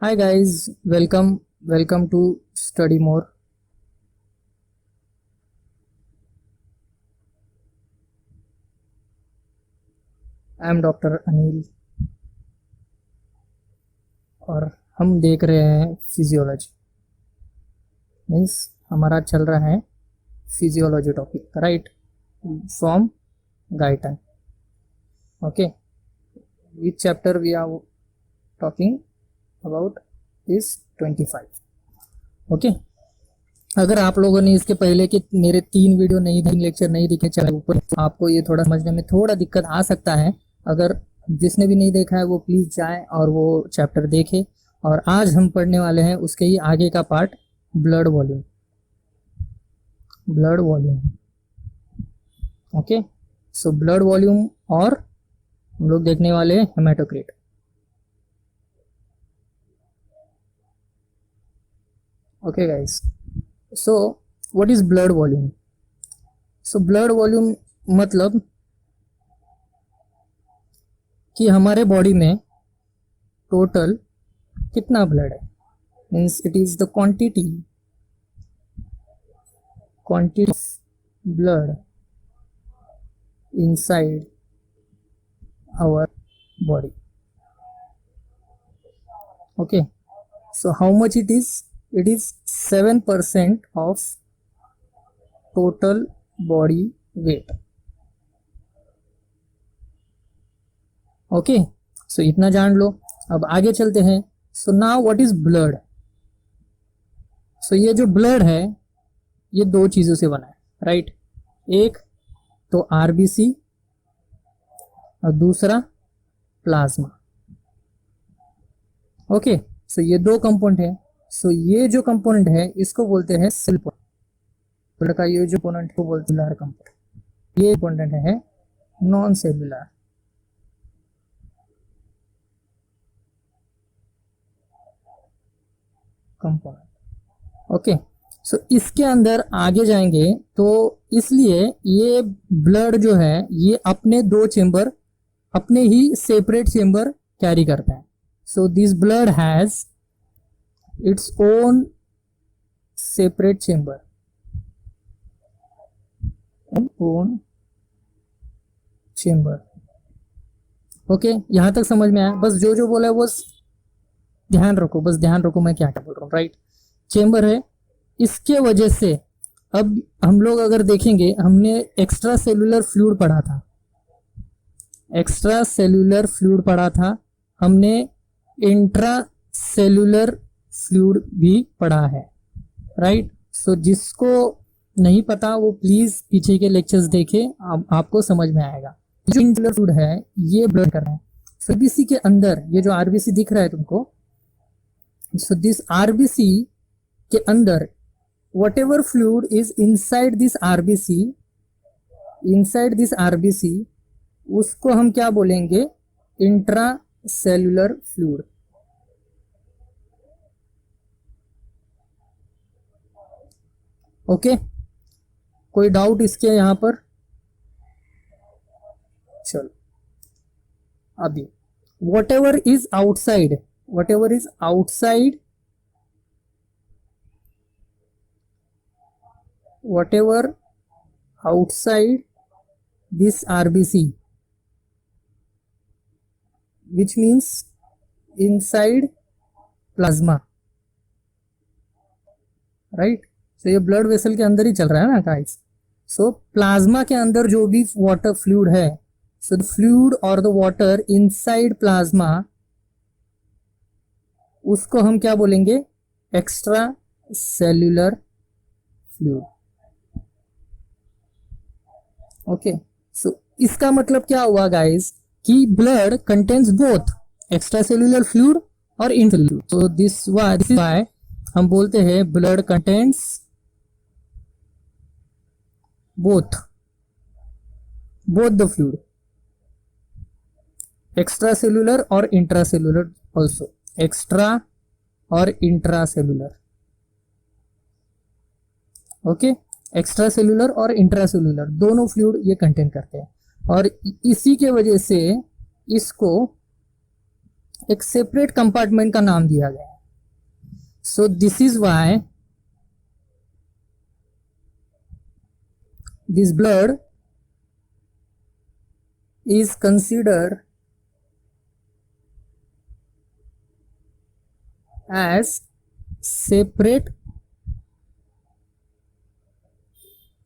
Hi guys, welcome to Study More. I am doctor Anil और हम देख रहे हैं फिजियोलॉजी। मीन्स हमारा चल रहा है physiology topic, right, from Guyton. Okay, which chapter we are talking about is 25। Okay, अगर आप लोगों ने इसके पहले के मेरे 3 वीडियो नहीं देखे, लेक्चर नहीं दिखे चाहे ऊपर, तो आपको ये थोड़ा समझने में थोड़ा दिक्कत आ सकता है। अगर जिसने भी नहीं देखा है वो प्लीज़ जाए और वो चैप्टर देखे। और आज हम पढ़ने वाले हैं उसके ही आगे का part, blood volume. Blood volume, okay. So blood volume और हम लोग देखने वाले हैं haematocrit. Okay guys, so what is blood volume? So blood volume मतलब कि हमारे बॉडी में टोटल कितना ब्लड है। Means it is the quantity of blood inside our body. Okay, so how much it is? It is 7% of total body weight. Okay, so इतना जान लो। अब आगे चलते हैं। So now what is blood? So ये जो ब्लड है ये 2 चीजों से बना है, राइट। एक तो आरबीसी और दूसरा प्लाज्मा। ओके, सो ये 2 कंपाउंड है। सो ये जो कंपोनेंट है इसको बोलते हैं सेल ब्लड का। ये जो कंपोनेंट को बोलते हैं कंपोनेंट। ये कंपोनेंट है नॉन सेलुलर। कंपोनेंट। ओके, सो इसके अंदर आगे जाएंगे तो इसलिए ये ब्लड जो है ये अपने 2 चेंबर, अपने ही सेपरेट चेंबर कैरी करता है। So this blood has its own separate chamber, own chamber। Okay, यहां तक समझ में आया? बस जो जो बोला है वो ध्यान रखो, बस ध्यान रखो मैं क्या क्या बोल रहा हूँ, राइट। चेंबर है, इसके वजह से अब हम लोग अगर देखेंगे, हमने एक्स्ट्रा सेलुलर फ्लूइड पढ़ा था, एक्स्ट्रा सेलुलर फ्लूइड पढ़ा था, हमने इंट्रा सेलुलर फ्लूइड भी पढ़ा है, राइट। सो जिसको नहीं पता वो प्लीज पीछे के लेक्चर्स देखे, आपको समझ में आएगा। जो इंट्रा फ्लूइड है ये ब्लड कर रहा है। सो आरबीसी के अंदर ये जो आरबीसी दिख रहा है तुमको, सो दिस आरबीसी के अंदर what ever fluid is inside this RBC, inside this RBC, उसको हम क्या बोलेंगे? Intra cellular fluid. ओके, कोई डाउट इसके यहां पर? चलो, अभी what ever is outside, what ever is outside, what ever outside this RBC, which means inside plasma, right. तो ये ब्लड वेसल के अंदर ही चल रहा है ना गाइस। सो प्लाज्मा के अंदर जो भी वाटर फ्लूइड है, सो द फ्लूइड और द वाटर इनसाइड प्लाज्मा, उसको हम क्या बोलेंगे? Extracellular fluid. Okay, so इसका मतलब क्या हुआ गाइस कि blood contains both extracellular fluid और intracellular. So this is why हम बोलते हैं blood contains both the fluid, extracellular और intracellular also, extra और intracellular। ओके, एक्स्ट्रासेल्युलर और इंट्रासेल्युलर दोनों फ्लूइड ये कंटेन करते हैं, और इसी के वजह से इसको एक सेपरेट कंपार्टमेंट का नाम दिया गया है। So this is why this blood is considered as separate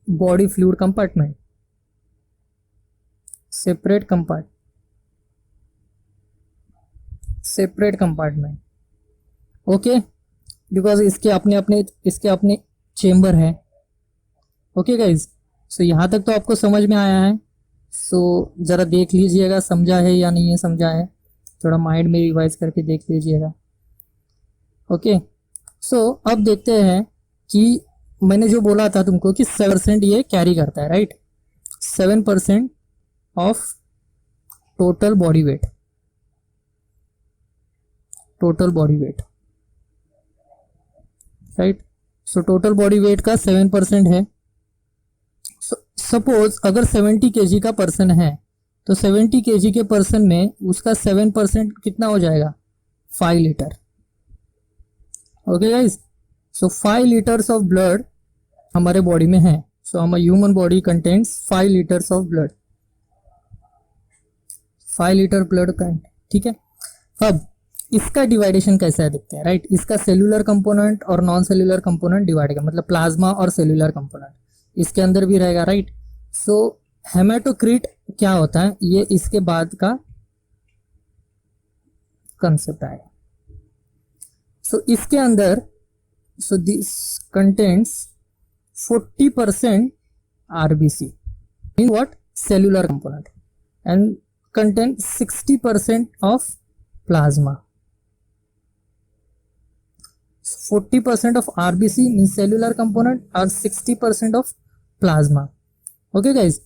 body fluid compartment. Separate compartment. Okay, because इसके अपने चेम्बर है. ओके गाइज, सो यहाँ तक तो आपको समझ में आया है. सो ज़रा देख लीजिएगा समझा है या नहीं है समझा है, थोड़ा माइंड में रिवाइज करके देख लीजिएगा. ओके, सो अब देखते हैं कि मैंने जो बोला था तुमको कि 7% ये कैरी करता है, right. 7% of total body weight. Right. So total body weight का 7% है. सपोज अगर 70 kg का पर्सन है तो 70 kg के पर्सन में उसका 7% कितना हो जाएगा, 5 litre. Okay guys, so 5 litres of blood हमारे बॉडी में है. सो हमारा human body contains 5 litres of blood, 5 litre blood का. ठीक है, अब इसका डिवाइडेशन कैसा है देखते हैं, राइट. इसका सेल्यूलर कंपोनेंट और नॉन सेल्यूलर कंपोनेंट डिवाइड करेगा, मतलब प्लाज्मा और सेल्यूलर कंपोनेंट इसके अंदर भी रहेगा, राइट. सो हेमेटोक्रीट क्या होता है, ये इसके बाद का कंसेप्ट आएगा. सो इसके अंदर, so this contents 40% RBC in what cellular component and contain 60% of plasma. 40% of RBC means cellular component और 60% of plasma. ओके गाइज,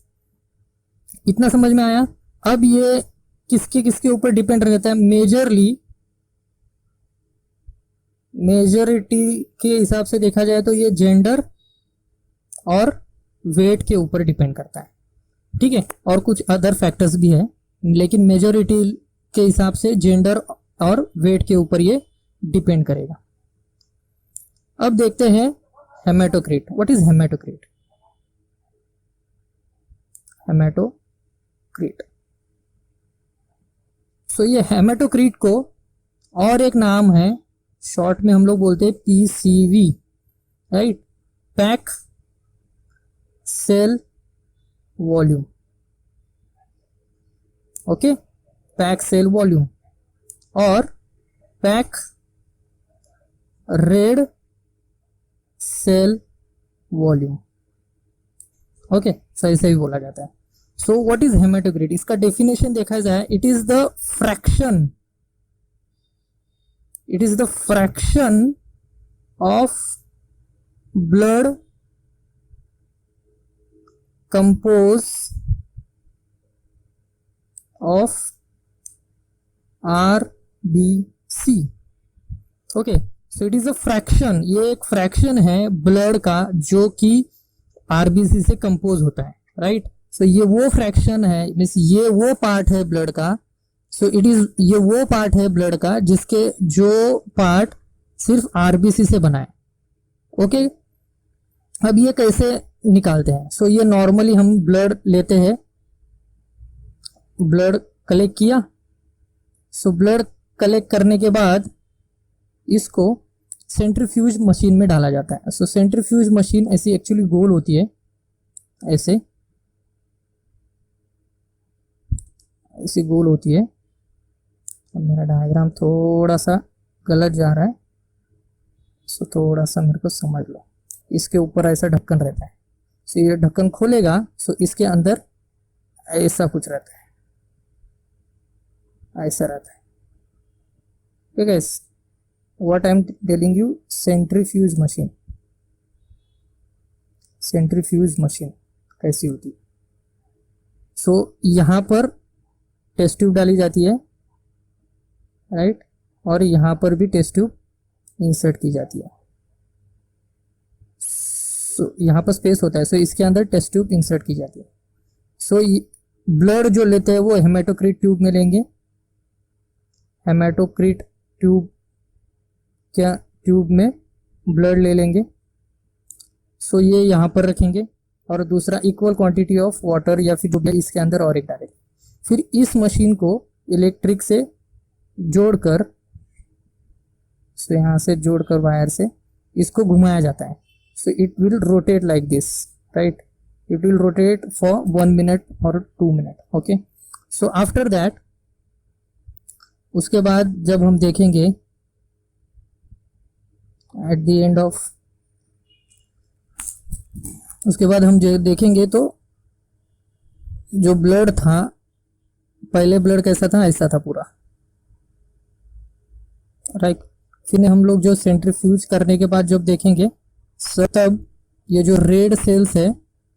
इतना समझ में आया. अब ये किसके किसके ऊपर डिपेंड रहता है, मेजोरिटी के हिसाब से देखा जाए तो ये जेंडर और वेट के ऊपर डिपेंड करता है. ठीक है, और कुछ अदर फैक्टर्स भी है, लेकिन मेजोरिटी के हिसाब से जेंडर और वेट के ऊपर ये डिपेंड करेगा. अब देखते हैं हेमेटोक्रीट. What is हेमेटोक्रीट? हेमेटोक्रीट, सो ये हेमेटोक्रीट को और एक नाम है, शॉर्ट में हम लोग बोलते हैं PCV, right. Pack cell volume. Okay, pack cell volume और pack red cell volume. Okay, सही सही बोला जाता है. So what is haematocrit? इसका डेफिनेशन देखा जाए, it is the fraction of blood compose of RBC. Okay, so it is a fraction, ये एक फ्रैक्शन है ब्लड का जो कि RBC से कंपोज होता है, राइट. सो ये वो फ्रैक्शन है, मीन्स ये वो पार्ट है ब्लड का. सो इट इज, ये वो पार्ट है ब्लड का जिसके जो पार्ट सिर्फ RBC से बना है. ओके, अब ये कैसे निकालते हैं? सो ये नॉर्मली हम ब्लड लेते हैं, ब्लड कलेक्ट किया. सो ब्लड कलेक्ट करने के बाद इसको सेंट्रीफ्यूज मशीन में डाला जाता है. सो सेंट्रीफ्यूज मशीन ऐसी एक्चुअली गोल होती है, ऐसे गोल होती है. अब मेरा डायग्राम थोड़ा सा गलत जा रहा है, सो थोड़ा सा मेरे को समझ लो. इसके ऊपर ऐसा ढक्कन रहता है. सो ये ढक्कन खोलेगा, सो इसके अंदर ऐसा कुछ रहता है, ऐसा रहता है. ठीक है, what I'm telling you, centrifuge machine कैसी होती है. सो यहाँ पर टेस्ट ट्यूब डाली जाती है, राइट, और यहाँ पर भी टेस्ट ट्यूब इंसर्ट की जाती है. सो यहाँ पर स्पेस होता है, सो इसके अंदर टेस्ट ट्यूब इंसर्ट की जाती है. सो ब्लड जो लेते हैं वो हेमेटोक्रीट ट्यूब में लेंगे. हेमेटोक्रीट ट्यूब क्या ट्यूब में ब्लड ले लेंगे। सो ये यहाँ पर रखेंगे और दूसरा इक्वल क्वांटिटी ऑफ वाटर या फिर जो भी इसके अंदर और एक डालेंगे। फिर इस मशीन को इलेक्ट्रिक से जोड़कर, सो यहाँ से जोड़कर वायर से इसको घुमाया जाता है। So it will rotate like this, right. It will rotate for 1 minute और 2 minute. Okay, so after that, उसके बाद जब हम देखेंगे एट द एंड ऑफ, उसके बाद हम जो देखेंगे तो जो ब्लड था, पहले ब्लड कैसा था, ऐसा था पूरा, राइट। फिर हम लोग जो सेंट्रीफ्यूज करने के बाद जब देखेंगे तब ये जो रेड सेल्स है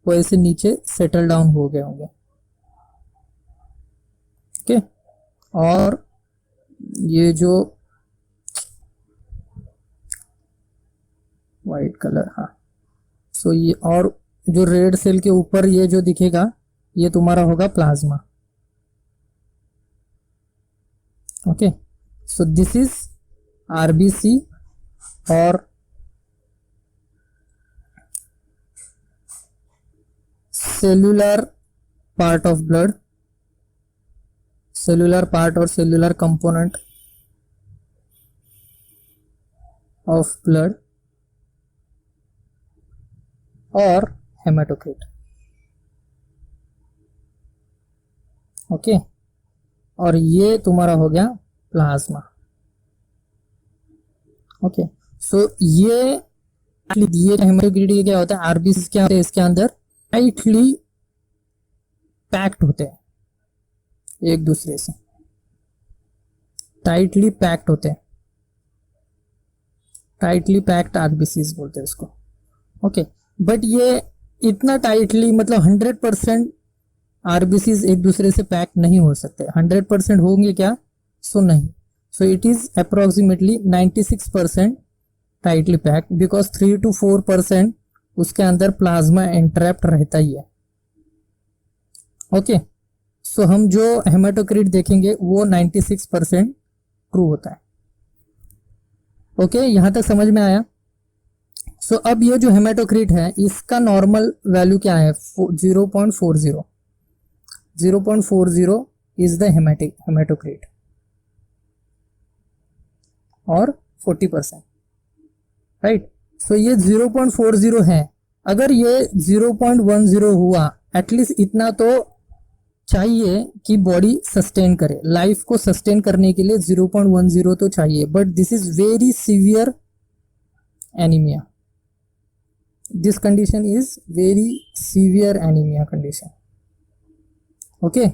वो ऐसे नीचे सेटल डाउन हो गए होंगे। ओके, और ये जो वाइट कलर, हाँ, सो ये और जो रेड सेल के ऊपर ये जो दिखेगा ये तुम्हारा होगा plasma. Okay, so this is RBC और cellular part of blood, cellular part और सेल्यूलर कंपोनेंट ऑफ ब्लड और हेमाटोक्रिट। ओके, और ये तुम्हारा हो गया प्लाज्मा। ओके, सो ये हेमाटोक्रिट ये क्या होता है, आरबीसी क्या होता है, इसके अंदर टाइटली पैक्ड होते हैं, एक दूसरे से टाइटली पैक्ड होते हैं, टाइटली पैक्ड आरबीसीज बोलते हैं इसको। ओके, बट ये इतना टाइटली, मतलब 100% आरबीसीज एक दूसरे से पैक नहीं हो सकते। 100% होंगे क्या, सो नहीं। सो it is approximately 96% tightly packed, because 3 to 4% उसके अंदर प्लाज्मा एंट्रैप्ट रहता ही है। ओके, सो हम जो हेमाटोक्रिट देखेंगे वो 96% ट्रू होता है। ओके, यहां तक समझ में आया। सो अब ये जो हेमाटोक्रिट है इसका नॉर्मल वैल्यू क्या है, 0.40। 0.40 इज द हेमाटोक्रिट और 40%, राइट। सो ये 0.40 है। अगर ये 0.10 हुआ, एटलीस्ट इतना तो चाहिए कि बॉडी सस्टेन करे, लाइफ को सस्टेन करने के लिए 0.10 तो चाहिए। But this is very severe anaemia, this condition is very severe anaemia condition. Okay,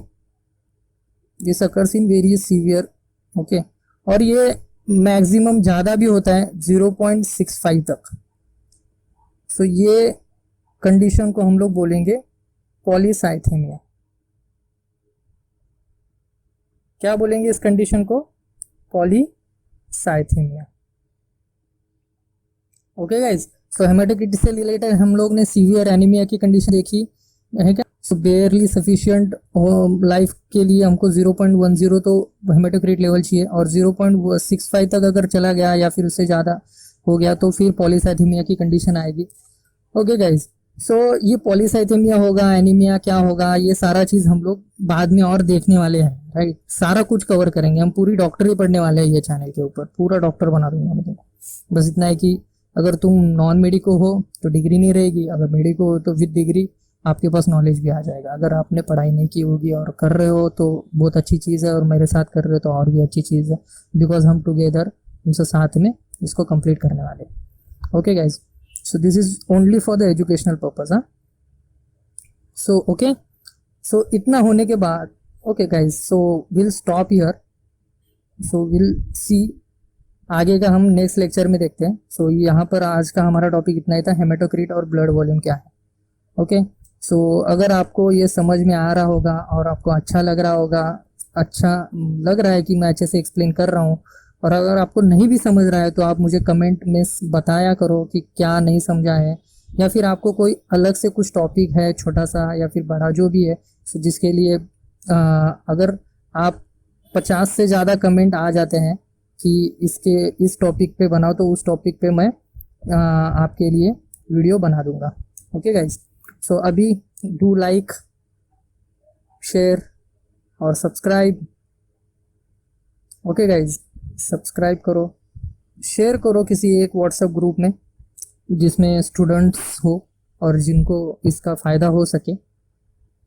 this occurs in very severe. Okay, और ये मैक्सिमम ज़्यादा भी होता है 0.65 तक। सो ये कंडीशन को हम लोग बोलेंगे पॉलीसाइथेमिया। क्या बोलेंगे इस कंडीशन को, पॉलीसाइथेमिया। ओके गाइज, सो हेमाटोक्रिट से रिलेटेड हम लोग ने सीवियर एनीमिया की कंडीशन देखी है क्या। सो बेयरली सफिशिएंट लाइफ के लिए हमको 0.10 तो हेमाटोक्रिट लेवल चाहिए, और 0.65 तक अगर चला गया या फिर उससे ज़्यादा हो गया तो फिर पॉलीसाइथेमिया की कंडीशन आएगी। ओके गाइज, सो ये पॉलीसाइथेमिया होगा, एनीमिया क्या होगा, ये सारा चीज़ हम लोग बाद में और देखने वाले हैं, राइट। सारा कुछ कवर करेंगे हम, पूरी डॉक्टरी पढ़ने वाले हैं ये चैनल के ऊपर, पूरा डॉक्टर बना दूंगा मैं तुमको। बस इतना है कि अगर तुम नॉन मेडिको हो तो डिग्री नहीं रहेगी, अगर मेडिको हो तो विद डिग्री आपके पास नॉलेज भी आ जाएगा। अगर आपने पढ़ाई नहीं की होगी और कर रहे हो तो बहुत अच्छी चीज़ है, और मेरे साथ कर रहे हो तो और भी अच्छी चीज़ है, बिकॉज हम टुगेदर तुमसे साथ में इसको कंप्लीट करने वाले हैं। Okay guys, so this is only for the educational purpose. हाँ, सो ओके, सो इतना होने के बाद, okay guys, so will stop here. So will see आगे का हम नेक्स्ट लेक्चर में देखते हैं। सो यहाँ पर आज का हमारा टॉपिक इतना ही था, हेमाटोक्रिट और ब्लड वॉल्यूम क्या है। ओके, सो अगर आपको ये समझ में आ रहा होगा और आपको अच्छा लग रहा होगा, अच्छा लग रहा है कि मैं अच्छे से एक्सप्लेन कर रहा हूँ, और अगर आपको नहीं भी समझ रहा है तो आप मुझे कमेंट में बताया करो कि क्या नहीं समझा है, या फिर आपको कोई अलग से कुछ टॉपिक है छोटा सा या फिर बड़ा जो भी है, सो जिसके लिए अगर आप 50 से ज़्यादा कमेंट आ जाते हैं कि इसके इस टॉपिक पे बनाओ, तो उस टॉपिक पे मैं आपके लिए वीडियो बना दूंगा। ओके गाइज, सो अभी डू लाइक, शेयर और सब्सक्राइब। ओके गाइज, सब्सक्राइब करो, शेयर करो किसी एक व्हाट्सएप ग्रुप में जिसमें स्टूडेंट्स हो और जिनको इसका फ़ायदा हो सके।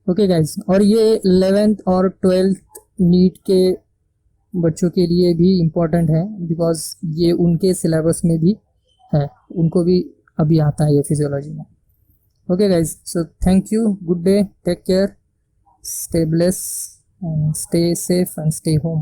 ओके गाइज, और ये 11th और 12th नीट के बच्चों के लिए भी इम्पोर्टेंट है, बिकॉज ये उनके सिलेबस में भी है, उनको भी अभी आता है ये फिजियोलॉजी में। Okay guys, so thank you, good day, take care, stay blessed and stay safe and stay home.